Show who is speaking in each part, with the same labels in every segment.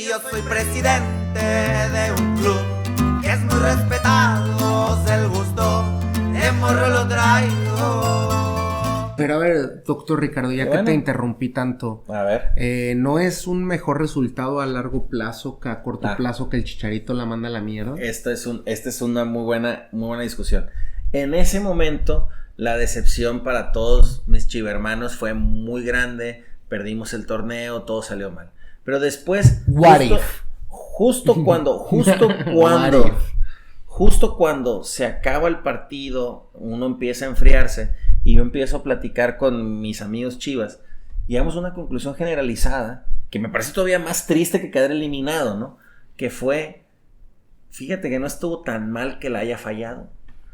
Speaker 1: yo soy presidente de un club que es muy respetado, el gusto de morro lo traigo.
Speaker 2: Pero a ver, doctor Ricardo, ya que te interrumpí tanto,
Speaker 3: a ver,
Speaker 2: ¿no es un mejor resultado a largo plazo que a corto plazo que el Chicharito la manda a la mierda?
Speaker 3: Esta es una muy buena discusión. En ese momento, la decepción para todos mis chivermanos fue muy grande. Perdimos el torneo, todo salió mal. Pero después, justo cuando se acaba el partido, uno empieza a enfriarse y yo empiezo a platicar con mis amigos chivas, llegamos a una conclusión generalizada que me parece todavía más triste que quedar eliminado, ¿no? Que fue, fíjate que no estuvo tan mal que la haya fallado.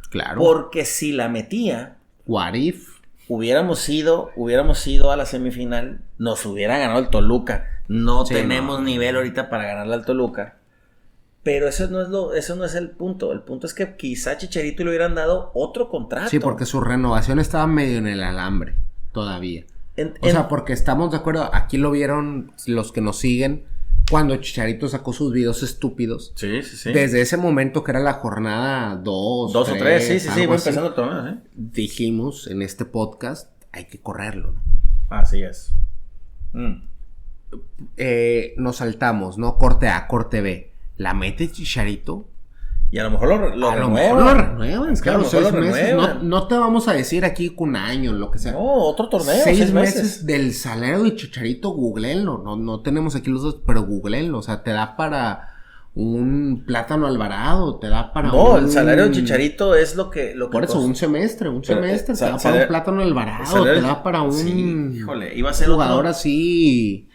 Speaker 2: Claro.
Speaker 3: Porque si la metía,
Speaker 2: what if?
Speaker 3: Hubiéramos ido a la semifinal, nos hubiera ganado el Toluca. No tenemos nivel ahorita para ganarle al Toluca. Pero eso no es el punto. El punto es que quizá Chicharito le hubieran dado otro contrato.
Speaker 2: Sí, porque su renovación estaba medio en el alambre todavía. O sea, porque estamos de acuerdo, aquí lo vieron los que nos siguen, cuando Chicharito sacó sus videos estúpidos.
Speaker 3: Sí.
Speaker 2: Desde ese momento que era la jornada 2
Speaker 3: o 3, sí, voy empezando el torneo,
Speaker 2: dijimos en este podcast, hay que correrlo, ¿no?
Speaker 3: Así es.
Speaker 2: Nos saltamos, ¿no? Corte A, corte B. La mete Chicharito.
Speaker 3: Y a lo mejor lo renuevan.
Speaker 2: Claro, 6 meses. No te vamos a decir aquí con un año, lo que sea.
Speaker 3: No, otro torneo.
Speaker 2: 6 meses del salario de Chicharito, googleenlo. No tenemos aquí los dos, pero googleenlo. O sea, te da para un Plátano Alvarado, te da para
Speaker 3: el salario de Chicharito es lo que
Speaker 2: por eso, un semestre, te da para un Plátano Alvarado, te da para un...
Speaker 3: Sí, híjole, iba a ser
Speaker 2: jugador así...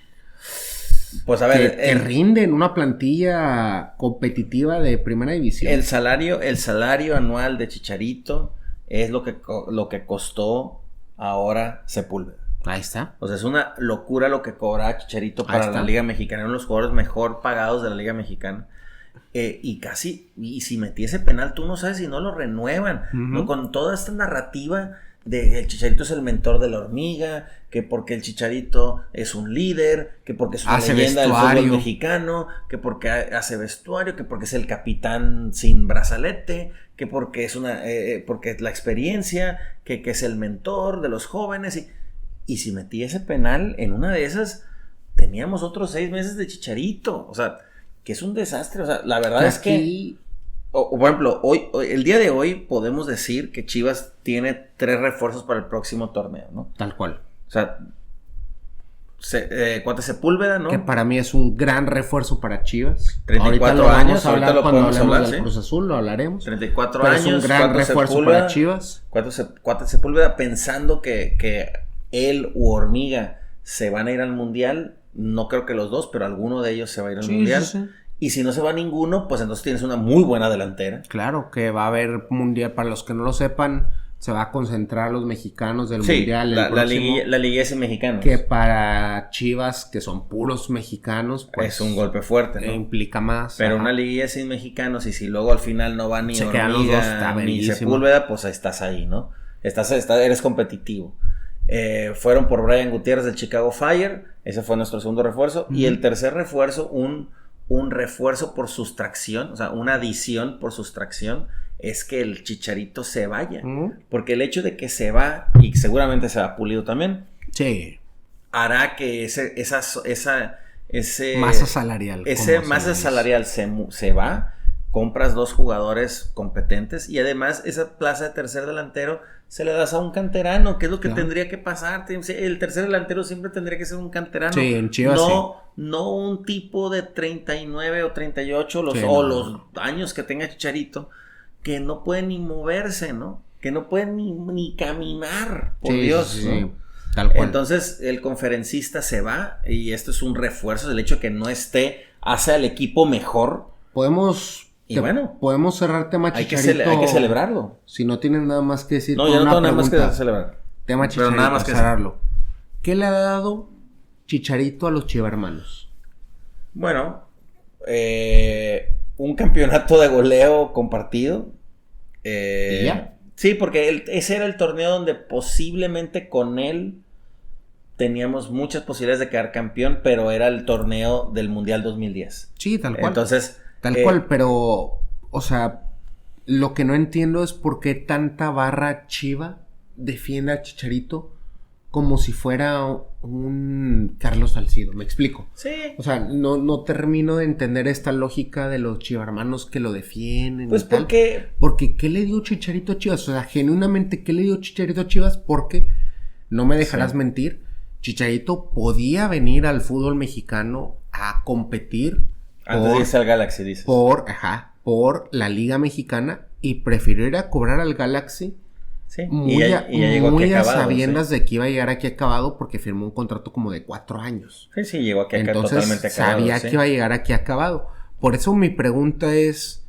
Speaker 3: Pues a ver,
Speaker 2: que rinde en una plantilla competitiva de primera división.
Speaker 3: El salario anual de Chicharito es lo que costó ahora Sepúlveda.
Speaker 2: Ahí está.
Speaker 3: O sea, es una locura lo que cobra Chicharito para la Liga Mexicana. Uno de los jugadores mejor pagados de la Liga Mexicana. Y si metiese penal, tú no sabes si no lo renuevan. ¿no? Con toda esta narrativa de el Chicharito es el mentor de la hormiga, que porque el Chicharito es un líder, que porque es una leyenda del fútbol mexicano, que porque hace vestuario, que porque es el capitán sin brazalete, que porque es porque es la experiencia, que es el mentor de los jóvenes. Y si metí ese penal, en una de esas teníamos otros 6 meses de Chicharito. O sea, que es un desastre. O sea, la verdad es que... por ejemplo, el día de hoy podemos decir que Chivas tiene 3 refuerzos para el próximo torneo, ¿no?
Speaker 2: Tal cual.
Speaker 3: O sea, Cuate Sepúlveda, ¿no?
Speaker 2: Que para mí es un gran refuerzo para Chivas.
Speaker 3: 34 años, ahorita lo podemos hablar,
Speaker 2: del Cruz Azul, lo hablaremos.
Speaker 3: 34
Speaker 2: pero
Speaker 3: años,
Speaker 2: es un gran refuerzo para Chivas.
Speaker 3: Cuate Sepúlveda pensando que él u Hormiga se van a ir al Mundial. No creo que los dos, pero alguno de ellos se va a ir al Mundial. Sí. Y si no se va ninguno, pues entonces tienes una muy buena delantera.
Speaker 2: Claro, que va a haber Mundial. Para los que no lo sepan, se va a concentrar los mexicanos del Mundial.
Speaker 3: La liguilla mexicana.
Speaker 2: Que para Chivas, que son puros mexicanos, pues
Speaker 3: es un golpe fuerte, ¿no?
Speaker 2: Implica más.
Speaker 3: Pero una liguilla sin mexicanos, y si luego al final no va ni Hormiga ni Sepúlveda, pues estás ahí, ¿no? Eres competitivo. Fueron por Brian Gutiérrez del Chicago Fire. Ese fue nuestro segundo refuerzo. Y el tercer refuerzo, un refuerzo por sustracción, o sea, una adición por sustracción, es que el Chicharito se vaya. Porque el hecho de que se va, y seguramente se va Pulido también,
Speaker 2: sí,
Speaker 3: hará que ese
Speaker 2: masa salarial.
Speaker 3: Ese masa salarial se va, compras 2 jugadores competentes, y además esa plaza de tercer delantero se le das a un canterano, que es lo que tendría que pasar. El tercer delantero siempre tendría que ser un canterano.
Speaker 2: Sí, en Chivas
Speaker 3: no un tipo de 39 o 38 los años que tenga Chicharito, que no puede ni moverse, ¿no? Que no puede ni caminar, por Dios.
Speaker 2: Sí. Tal cual.
Speaker 3: Entonces el conferencista se va, y esto es un refuerzo. El hecho de que no esté hace al equipo mejor.
Speaker 2: Podemos cerrar tema Chicharito.
Speaker 3: Hay que celebrarlo.
Speaker 2: Si no tienes nada más que decir.
Speaker 3: No, yo no tengo nada más que celebrar.
Speaker 2: Tema Chicharito, nada más que cerrarlo. ¿Qué le ha dado Chicharito a los chivermanos?
Speaker 3: Bueno, un campeonato de goleo compartido.
Speaker 2: ¿Y ya?
Speaker 3: Sí, porque ese era el torneo donde posiblemente con él teníamos muchas posibilidades de quedar campeón, pero era el torneo del Mundial 2010.
Speaker 2: Sí, tal cual.
Speaker 3: Entonces...
Speaker 2: Tal cual, pero, o sea, lo que no entiendo es por qué tanta barra chiva defiende a Chicharito como si fuera un Carlos Salcido, ¿me explico?
Speaker 3: Sí.
Speaker 2: O sea, no termino de entender esta lógica de los chivarmanos que lo defienden.
Speaker 3: Pues
Speaker 2: y tal. Porque ¿qué le dio Chicharito a Chivas? O sea, genuinamente, ¿qué le dio Chicharito a Chivas? Porque, no me dejarás mentir, Chicharito podía venir al fútbol mexicano a competir.
Speaker 3: Antes de irse al Galaxy, dices.
Speaker 2: Por la Liga Mexicana y prefirió ir a cobrar al Galaxy.
Speaker 3: Sí, y ya llegó
Speaker 2: muy
Speaker 3: aquí
Speaker 2: a
Speaker 3: acabado,
Speaker 2: sabiendas de que iba a llegar aquí acabado porque firmó un contrato como de 4 años.
Speaker 3: Sí, llegó aquí
Speaker 2: Entonces,
Speaker 3: totalmente acabado.
Speaker 2: Sabía que iba a llegar aquí acabado. Por eso mi pregunta es,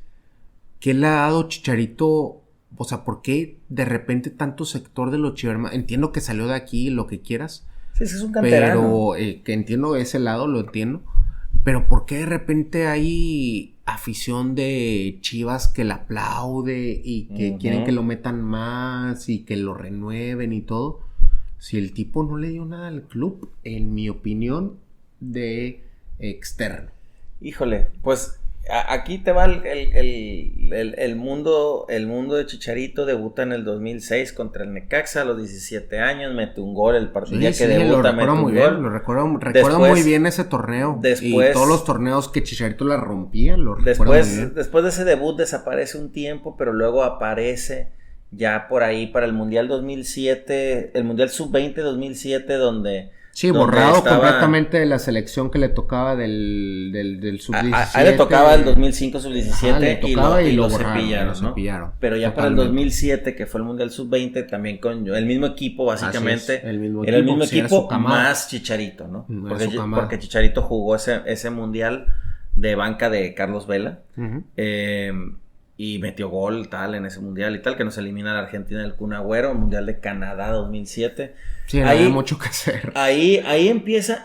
Speaker 2: ¿qué le ha dado Chicharito? O sea, ¿por qué de repente sector de los chivermanos? Entiendo que salió de aquí, lo que quieras.
Speaker 3: Sí, es un canterano.
Speaker 2: Pero que entiendo ese lado, lo entiendo. Pero ¿por qué de repente hay afición de Chivas que la aplaude y que quieren que lo metan más y que lo renueven y todo? Si el tipo no le dio nada al club, en mi opinión, de externo.
Speaker 3: Híjole, pues aquí te va el mundo de Chicharito. Debuta en el 2006 contra el Necaxa a los 17 años, mete un gol el partido que debuta, mete un gol.
Speaker 2: Lo recuerdo muy bien ese torneo.
Speaker 3: Después,
Speaker 2: y todos los torneos que Chicharito la rompía, lo recuerdo muy bien.
Speaker 3: Después de ese debut desaparece un tiempo, pero luego aparece ya por ahí para el Mundial 2007, el Mundial Sub-20 2007, donde...
Speaker 2: Sí, borrado completamente de la selección que le tocaba del sub-17.
Speaker 3: A él le tocaba el 2005 sub-17
Speaker 2: y lo
Speaker 3: cepillaron. Pero ya para el 2007, que fue el Mundial Sub-20, también con el mismo equipo, básicamente. Era el mismo equipo más Chicharito, ¿no? Porque Chicharito jugó ese Mundial de banca de Carlos Vela. Y metió gol en ese Mundial y tal, que nos elimina a la Argentina del Kun Agüero, Mundial de Canadá 2007.
Speaker 2: Sí, no había mucho que hacer.
Speaker 3: Ahí empieza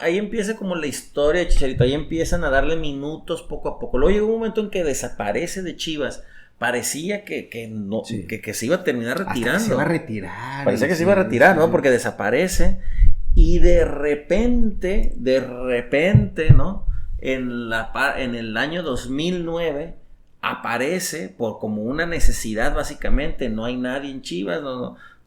Speaker 3: como la historia de Chicharito. Ahí empiezan a darle minutos poco a poco. Luego llegó un momento en que desaparece de Chivas. Parecía que se iba a terminar retirando.
Speaker 2: Se iba a retirar.
Speaker 3: Parecía que se iba a retirar, ¿no? Porque desaparece. Y de repente, ¿no? En el año 2009 aparece como una necesidad, básicamente. No hay nadie en Chivas,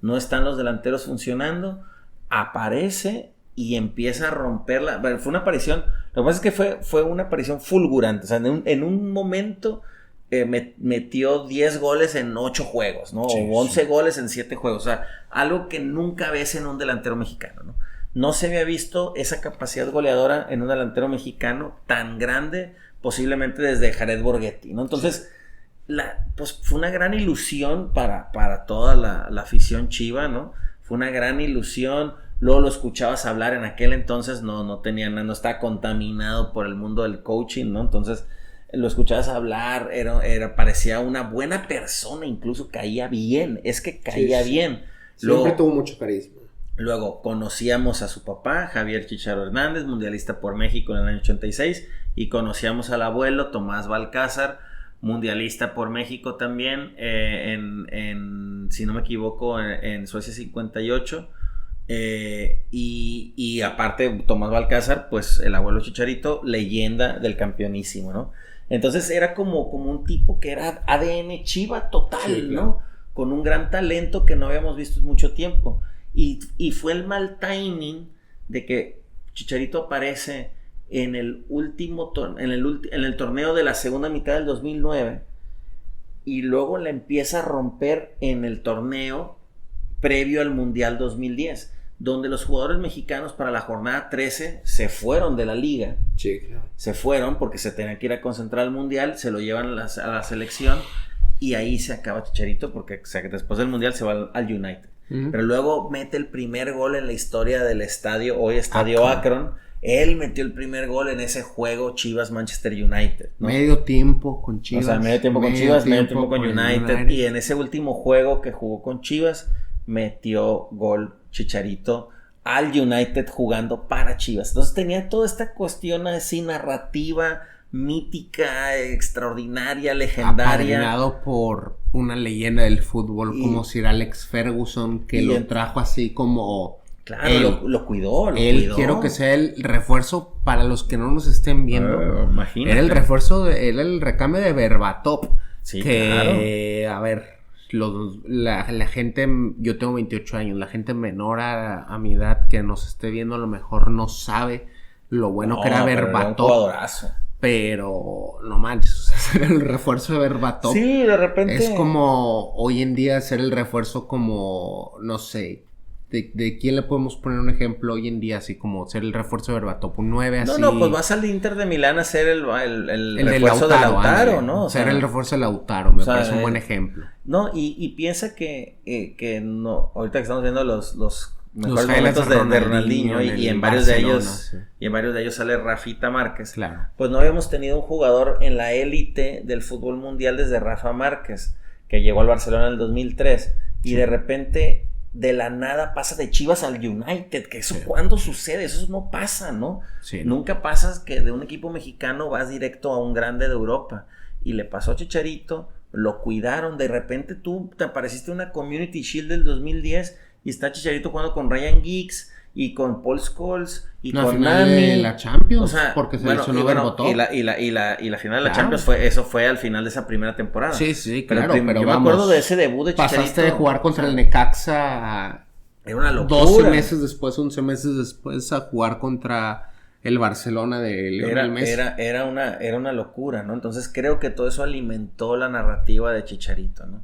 Speaker 3: no están los delanteros funcionando. Aparece y empieza a romperla. Bueno, fue una aparición. Lo que pasa es que fue una aparición fulgurante. O sea, en un momento metió 10 goles en 8 juegos, ¿no? Sí, o 11 goles en 7 juegos. O sea, algo que nunca ves en un delantero mexicano, ¿no? No se había visto esa capacidad goleadora en un delantero mexicano tan grande, posiblemente desde Jared Borghetti, ¿no? Entonces, pues fue una gran ilusión para toda la afición chiva, ¿no? Fue una gran ilusión. Luego lo escuchabas hablar. En aquel entonces no tenía nada, no estaba contaminado por el mundo del coaching, ¿no? Entonces lo escuchabas hablar, parecía una buena persona, incluso caía bien. Es que caía bien.
Speaker 2: Siempre tuvo mucho carisma.
Speaker 3: Luego conocíamos a su papá, Javier Chicharo Hernández, mundialista por México en el año 86, y conocíamos al abuelo, Tomás Balcázar, mundialista por México también, si no me equivoco, en Suecia 58. Y aparte, Tomás Balcázar, pues el abuelo Chicharito, leyenda del campeonísimo, ¿no? Entonces era como un tipo que era ADN Chiva total, sí, claro, ¿no? Con un gran talento que no habíamos visto en mucho tiempo. Y fue el mal timing de que Chicharito aparece en el torneo de la segunda mitad del 2009 y luego la empieza a romper en el torneo previo al Mundial 2010, donde los jugadores mexicanos para la jornada 13 se fueron de la liga.
Speaker 2: Sí, claro.
Speaker 3: Se fueron porque se tenían que ir a concentrar al Mundial, se lo llevan a la selección y ahí se acaba Chicharito porque después del Mundial se va al United. Pero luego mete el primer gol en la historia del estadio, hoy Estadio Akron. Él metió el primer gol en ese juego Chivas-Manchester United, ¿no?
Speaker 2: Medio tiempo con Chivas.
Speaker 3: O sea, medio tiempo con Chivas, medio tiempo con United. Y en ese último juego que jugó con Chivas, metió gol Chicharito al United jugando para Chivas. Entonces tenía toda esta cuestión así narrativa, mítica, extraordinaria, legendaria.
Speaker 2: Apadrinado por una leyenda del fútbol como Sir Alex Ferguson, que lo trajo así como
Speaker 3: Claro, lo cuidó,
Speaker 2: quiero que sea el refuerzo para los que no nos estén viendo.
Speaker 3: Imagínate.
Speaker 2: Era el refuerzo, era el recambio de Berbatov.
Speaker 3: Sí,
Speaker 2: que,
Speaker 3: claro.
Speaker 2: A ver, la gente, yo tengo 28 años, la gente menor a mi edad que nos esté viendo a lo mejor no sabe lo bueno que era Berbatov.
Speaker 3: Era un jugadorazo.
Speaker 2: Pero no manches, ser el refuerzo de Berbatov.
Speaker 3: Sí, de repente.
Speaker 2: Es como hoy en día ser el refuerzo como, no sé, ¿de quién le podemos poner un ejemplo hoy en día? Así como ser el refuerzo de Berbatov, un 9 así.
Speaker 3: No, pues vas al Inter de Milán a ser el refuerzo de Lautaro, ¿no? O
Speaker 2: ser
Speaker 3: sea,
Speaker 2: el refuerzo de Lautaro, me parece un buen ejemplo.
Speaker 3: No, y piensa que no, ahorita que estamos viendo los mejores
Speaker 2: highlights
Speaker 3: momentos de Ronaldinho y en varios de ellos
Speaker 2: sí.
Speaker 3: Y en varios de ellos sale Rafita Márquez.
Speaker 2: Claro.
Speaker 3: Pues no habíamos tenido un jugador en la élite del fútbol mundial desde Rafa Márquez, que llegó al Barcelona en el 2003 y de repente de la nada pasa de Chivas al United, que eso ¿cuándo sucede? Eso no pasa, ¿no?
Speaker 2: Sí,
Speaker 3: Nunca pasa que de un equipo mexicano vas directo a un grande de Europa. Y le pasó a Chicharito, lo cuidaron, de repente tú te apareciste en una Community Shield del 2010 y está Chicharito jugando con Ryan Giggs y con Paul Scholes y con
Speaker 2: Nami.
Speaker 3: De
Speaker 2: la Champions,
Speaker 3: o sea,
Speaker 2: porque se lesionó Berbatov.
Speaker 3: y la final de la Champions eso fue al final de esa primera temporada.
Speaker 2: Sí, claro, pero
Speaker 3: yo me acuerdo de ese debut de Chicharito.
Speaker 2: Pasaste de jugar contra el Necaxa
Speaker 3: era una locura.
Speaker 2: 11 meses después a jugar contra el Barcelona de Lionel Messi.
Speaker 3: Era una locura, ¿no? Entonces creo que todo eso alimentó la narrativa de Chicharito, ¿no?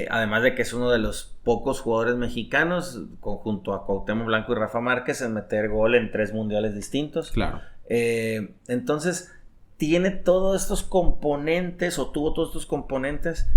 Speaker 3: Además de que es uno de los pocos jugadores mexicanos, junto a Cuauhtémoc Blanco y Rafa Márquez, en meter gol en 3 mundiales distintos.
Speaker 2: Claro.
Speaker 3: Entonces, tiene todos estos componentes, o tuvo todos estos componentes,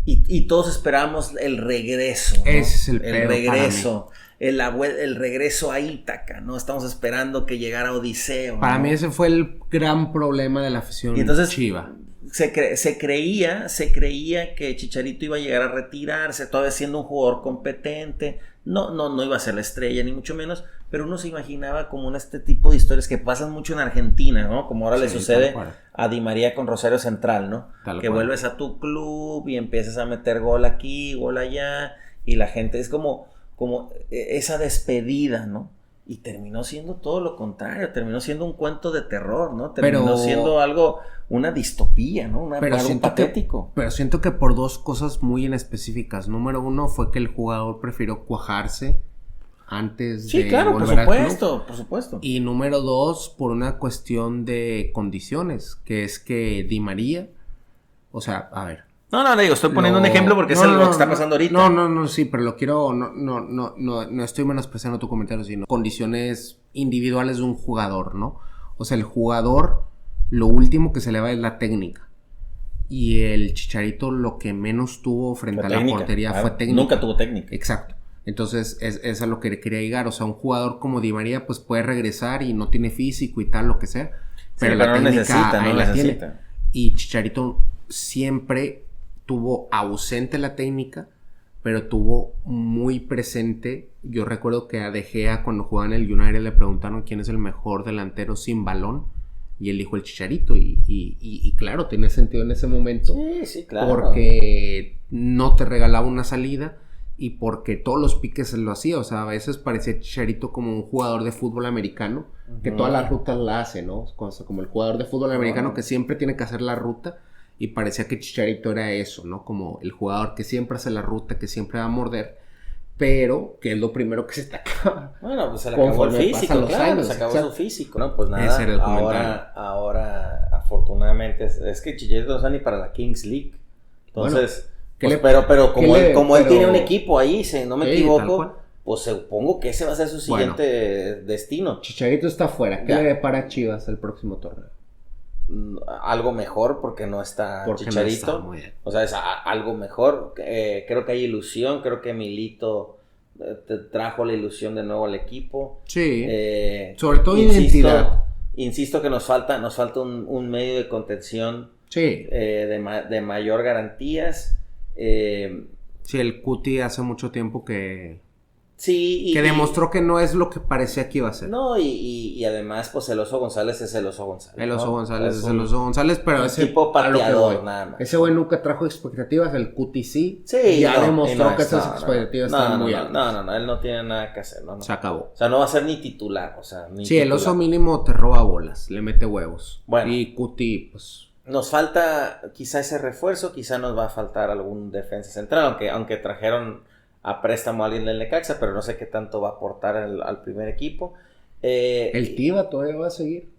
Speaker 3: y todos esperamos el regreso, ¿no?
Speaker 2: Ese es el
Speaker 3: regreso. El regreso a Ítaca, ¿no? Estamos esperando que llegara Odiseo.
Speaker 2: Para
Speaker 3: ¿no?
Speaker 2: mí ese fue el gran problema de la afición Chiva.
Speaker 3: Se creía que Chicharito iba a llegar a retirarse, todavía siendo un jugador competente. No iba a ser la estrella, ni mucho menos, pero uno se imaginaba como este tipo de historias que pasan mucho en Argentina, ¿no? Como ahora le sucede a Di María con Rosario Central, ¿no? Que vuelves a tu club y empiezas a meter gol aquí, gol allá, y la gente es como esa despedida, ¿no? Y terminó siendo todo lo contrario, terminó siendo un cuento de terror, ¿no? Terminó siendo una distopía, ¿no? Algo patético.
Speaker 2: Pero siento que por 2 cosas muy en específicas. Número 1 fue que el jugador prefirió cuajarse antes de volver al club.
Speaker 3: Por supuesto.
Speaker 2: Y número 2, por una cuestión de condiciones, que es que Di María, o sea, a ver.
Speaker 3: No, digo, estoy poniendo un ejemplo porque es lo que está pasando ahorita.
Speaker 2: No, sí, pero lo quiero, no estoy menospreciando tu comentario, sino condiciones individuales de un jugador, ¿no? O sea, el jugador, lo último que se le va es la técnica. Y el Chicharito lo que menos tuvo frente a la portería fue técnica.
Speaker 3: Nunca tuvo técnica.
Speaker 2: Exacto. Entonces, es a lo que quería llegar. O sea, un jugador como Di María, pues puede regresar y no tiene físico y tal, lo que sea. Pero la técnica ahí la tiene. Y Chicharito siempre tuvo ausente la técnica, pero tuvo muy presente. Yo recuerdo que a De Gea, cuando jugaba en el United, le preguntaron quién es el mejor delantero sin balón, y él dijo el Chicharito, y claro, tiene sentido en ese momento.
Speaker 3: Sí, claro.
Speaker 2: Porque no te regalaba una salida, y porque todos los piques se lo hacía. O sea, a veces parecía Chicharito como un jugador de fútbol americano, que todas las rutas la hace, ¿no? Como el jugador de fútbol americano que siempre tiene que hacer la ruta. Y parecía que Chicharito era eso, ¿no? Como el jugador que siempre hace la ruta, que siempre va a morder, pero que es lo primero que se te acaba.
Speaker 3: Bueno, pues se le acabó el físico, claro, se acabó su físico, ¿no? Pues nada,
Speaker 2: ese era el
Speaker 3: ahora afortunadamente, es que Chicharito no está ni para la Kings League. Entonces,
Speaker 2: bueno,
Speaker 3: pero como él tiene un equipo ahí, si no me equivoco, pues supongo que ese va a ser su siguiente destino.
Speaker 2: Chicharito está fuera. ¿Qué le depara a Chivas el próximo torneo?
Speaker 3: Algo mejor porque no está Chicharito,
Speaker 2: no está, muy bien.
Speaker 3: O sea, es algo mejor. Creo que hay ilusión, creo que Milito te trajo la ilusión de nuevo al equipo.
Speaker 2: Sí, sobre todo identidad.
Speaker 3: Insisto que nos falta un medio de contención,
Speaker 2: sí,
Speaker 3: de mayor garantías.
Speaker 2: Sí, el Cuti hace mucho tiempo que
Speaker 3: Sí.
Speaker 2: Que demostró que no es lo que parecía que iba a ser.
Speaker 3: No, y además, pues el Oso González es el Oso González.
Speaker 2: El Oso
Speaker 3: ¿no?
Speaker 2: González es el Oso González, pero ese
Speaker 3: tipo pateador, nada más.
Speaker 2: Ese güey nunca trajo expectativas, el Cuti sí.
Speaker 3: Sí,
Speaker 2: ya demostró que esas expectativas están muy altas.
Speaker 3: No, él no tiene nada que hacer. No.
Speaker 2: Se acabó.
Speaker 3: O sea, no va a ser ni titular. O sea, ni
Speaker 2: sí,
Speaker 3: titular.
Speaker 2: El Oso mínimo te roba bolas, le mete huevos.
Speaker 3: Bueno.
Speaker 2: Y Cuti, pues...
Speaker 3: Nos falta quizá ese refuerzo, quizá nos va a faltar algún defensa central, aunque trajeron a préstamo a alguien del Necaxa, pero no sé qué tanto va a aportar al primer equipo.
Speaker 2: ¿El Tiva todavía va a seguir?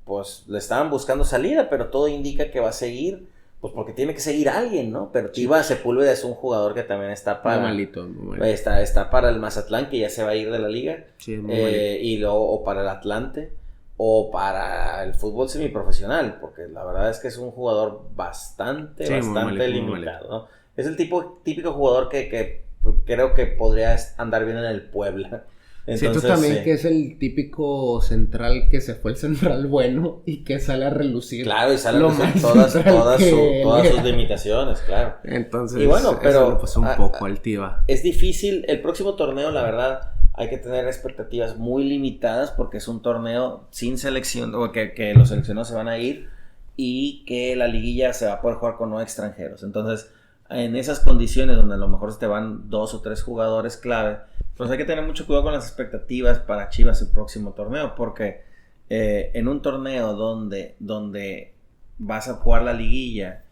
Speaker 3: Pues le estaban buscando salida, pero todo indica que va a seguir, pues porque tiene que seguir alguien, ¿no? Pero Tiva Sepúlveda es un jugador que también está para...
Speaker 2: Muy malito.
Speaker 3: Está para el Mazatlán, que ya se va a ir de la liga.
Speaker 2: Sí, es muy malito.
Speaker 3: Y luego, o para el Atlante, o para el fútbol semiprofesional, porque la verdad es que es un jugador bastante limitado, ¿no? Es el típico jugador que creo que podría andar bien en el Puebla.
Speaker 2: Entonces, siento también que es el típico central que se fue el central bueno y que sale a relucir.
Speaker 3: Claro, y sale a relucir todas sus limitaciones, claro.
Speaker 2: Entonces,
Speaker 3: y bueno, pero
Speaker 2: eso le pasó un poco al Tiva.
Speaker 3: Es difícil, el próximo torneo, la verdad, hay que tener expectativas muy limitadas porque es un torneo sin selección, o que los seleccionados se van a ir y que la liguilla se va a poder jugar con no extranjeros. Entonces, en esas condiciones donde a lo mejor te van 2 o 3 jugadores clave, pues hay que tener mucho cuidado con las expectativas para Chivas el próximo torneo, porque en un torneo donde vas a jugar la liguilla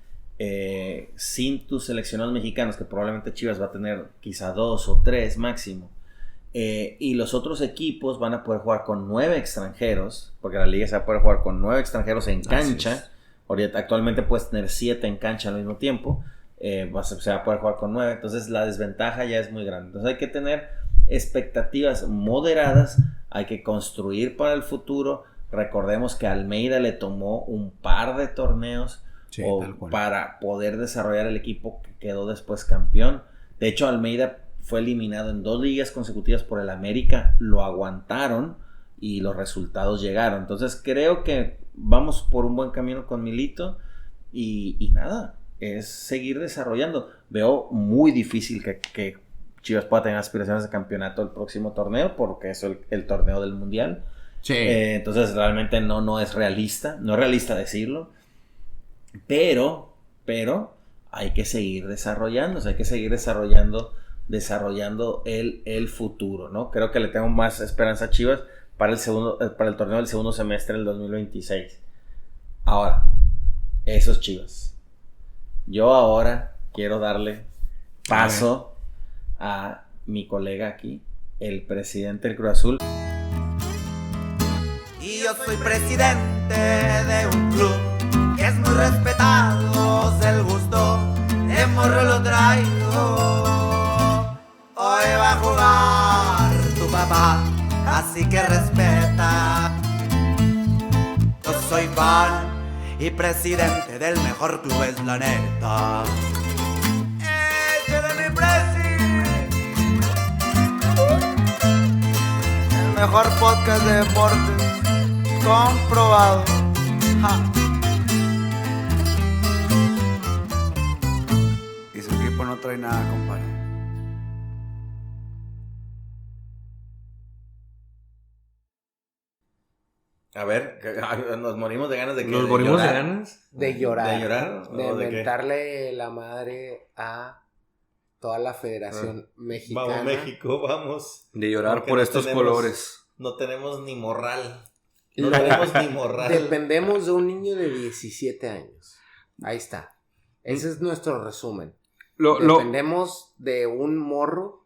Speaker 3: sin tus seleccionados mexicanos, que probablemente Chivas va a tener quizá 2 o 3 máximo, y los otros equipos van a poder jugar con 9 extranjeros, porque la liga se va a poder jugar con 9 extranjeros en cancha. Ahorita, actualmente puedes tener 7 en cancha al mismo tiempo. Se va a poder jugar con 9, entonces la desventaja ya es muy grande. Entonces hay que tener expectativas moderadas, hay que construir para el futuro. Recordemos que a Almeida le tomó un par de torneos para poder desarrollar el equipo, que quedó después campeón. De hecho, Almeida fue eliminado en 2 ligas consecutivas por el América, lo aguantaron y los resultados llegaron. Entonces creo que vamos por un buen camino con Milito y nada, es seguir desarrollando. Veo muy difícil que Chivas pueda tener aspiraciones de campeonato el próximo torneo, porque es el torneo del Mundial.
Speaker 2: Sí.
Speaker 3: Entonces realmente no es realista, no es realista decirlo, pero hay que seguir desarrollándose, hay que seguir desarrollando el futuro, ¿no? Creo que le tengo más esperanza a Chivas para el torneo del segundo semestre del 2026. Ahora, esos Chivas. Yo ahora quiero darle paso a mi colega aquí, el presidente del Cruz Azul.
Speaker 1: Y yo soy presidente de un club que es muy respetado, el gusto de morro lo traigo. Hoy va a jugar tu papá, así que respeta. Yo soy fan y presidente del mejor club, es la neta. ¡Échale mi presi! El mejor podcast de deportes comprobado. Ja. Y su equipo no trae nada, compadre.
Speaker 3: A ver, nos morimos de ganas de que...
Speaker 4: ¿Nos morimos de ganas?
Speaker 2: De llorar.
Speaker 3: ¿De llorar?
Speaker 2: De mentarle la madre a toda la Federación Mexicana.
Speaker 3: Vamos, México, vamos.
Speaker 4: De llorar
Speaker 3: porque
Speaker 4: por
Speaker 3: no
Speaker 4: estos
Speaker 3: tenemos,
Speaker 4: colores.
Speaker 3: No tenemos ni morral. No tenemos ni morral.
Speaker 2: Dependemos de un niño de 17 años. Ahí está. Ese es nuestro resumen. Dependemos de un morro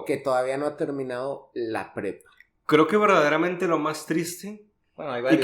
Speaker 2: que todavía no ha terminado la prepa.
Speaker 4: Creo que verdaderamente lo más triste...
Speaker 3: Bueno, hay varios.